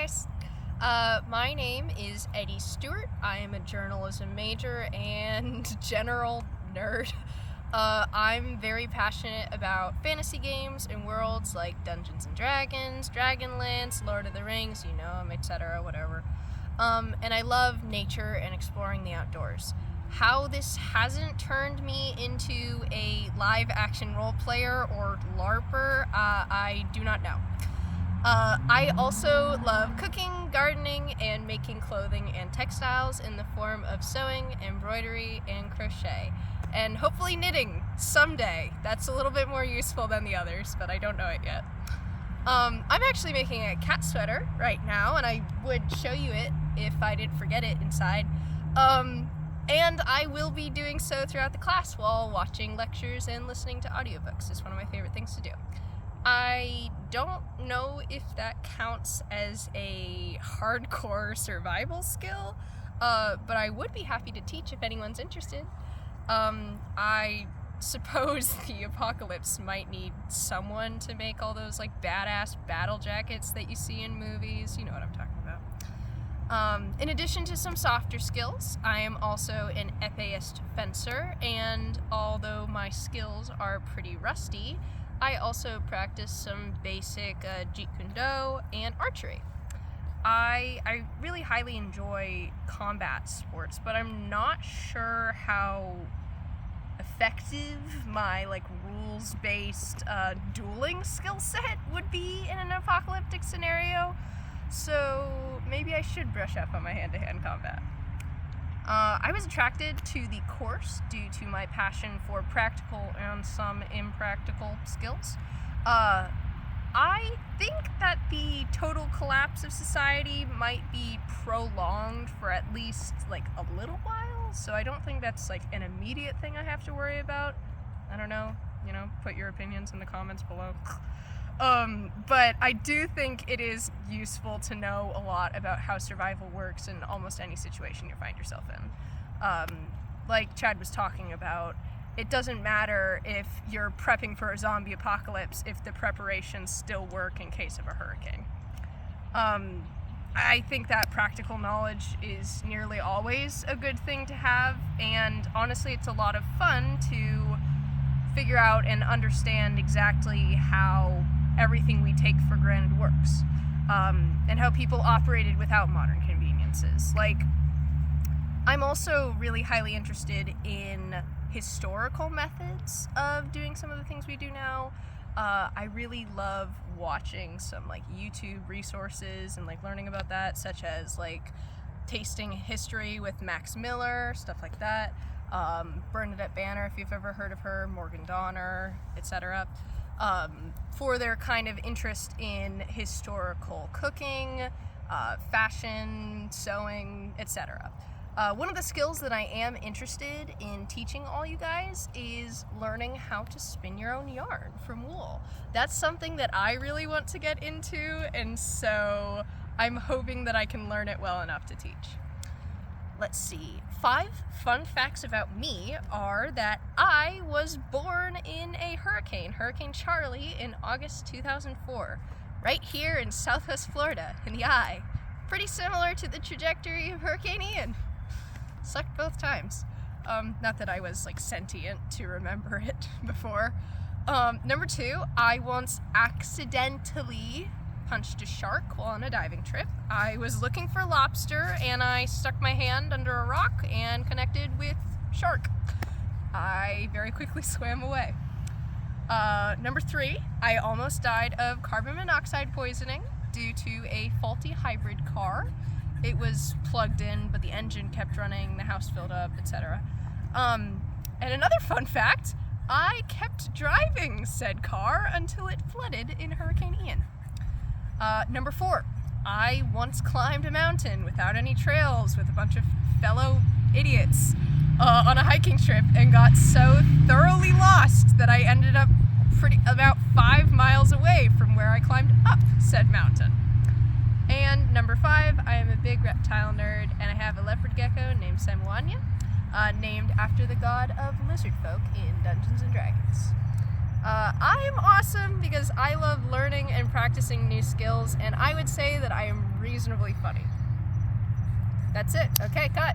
guys. My name is Eddie Stewart. I am a journalism major and general nerd. I'm very passionate about fantasy games and worlds like Dungeons and Dragons, Dragonlance, Lord of the Rings, you know 'em, etc., whatever. And I love nature and exploring the outdoors. How this hasn't turned me into a live action role player or LARPer, I do not know. I also love cooking, gardening, and making clothing and textiles in the form of sewing, embroidery, and crochet. And hopefully knitting someday. That's a little bit more useful than the others, but I don't know it yet. I'm actually making a cat sweater right now, and I would show you it if I didn't forget it inside. And I will be doing so throughout the class while watching lectures and listening to audiobooks. It's one of my favorite things to do. I don't know if that counts as a hardcore survival skill, but I would be happy to teach if anyone's interested. I suppose the apocalypse might need someone to make all those like badass battle jackets that you see in movies. You know what I'm talking about. In addition to some softer skills, I am also an epéist fencer, and although my skills are pretty rusty, I also practice some basic Jeet Kune Do and archery. I really highly enjoy combat sports, but I'm not sure how effective my rules-based dueling skill set would be in an apocalyptic scenario. So maybe I should brush up on my hand-to-hand combat. I was attracted to the course due to my passion for practical and some impractical skills. I think that the total collapse of society might be prolonged for at least a little while, so I don't think that's an immediate thing I have to worry about. I don't know, put your opinions in the comments below. But I do think it is useful to know a lot about how survival works in almost any situation you find yourself in. Like Chad was talking about, it doesn't matter if you're prepping for a zombie apocalypse if the preparations still work in case of a hurricane. I think that practical knowledge is nearly always a good thing to have, and honestly it's a lot of fun to figure out and understand exactly how everything we take for granted works, and how people operated without modern conveniences. I'm also really highly interested in historical methods of doing some of the things we do now. I really love watching some YouTube resources and learning about that, such as Tasting History with Max Miller, stuff like that. Bernadette Banner, if you've ever heard of her, Morgan Donner, etc. For their kind of interest in historical cooking, fashion, sewing, etc. One of the skills that I am interested in teaching all you guys is learning how to spin your own yarn from wool. That's something that I really want to get into, and so I'm hoping that I can learn it well enough to teach. Let's see. 5 fun facts about me are that I was born in a hurricane, Hurricane Charlie, in August 2004, right here in Southwest Florida, in the eye. Pretty similar to the trajectory of Hurricane Ian. Sucked both times. Not that I was sentient to remember it before. Number 2, I once accidentally punched a shark while on a diving trip. I was looking for lobster and I stuck my hand under a rock and connected with shark. I very quickly swam away. Number 3, I almost died of carbon monoxide poisoning due to a faulty hybrid car. It was plugged in, but the engine kept running, the house filled up, etc. And another fun fact, I kept driving said car until it flooded in Hurricane Ian. Number 4, I once climbed a mountain without any trails with a bunch of fellow idiots on a hiking trip and got so thoroughly lost that I ended up about 5 miles away from where I climbed up said mountain. And number 5, I am a big reptile nerd, and I have a leopard gecko named Samuanya, named after the god of lizard folk in Dungeons and Dragons. I'm awesome because I love learning and practicing new skills, and I would say that I am reasonably reasonably funny. That's it. Okay, cut.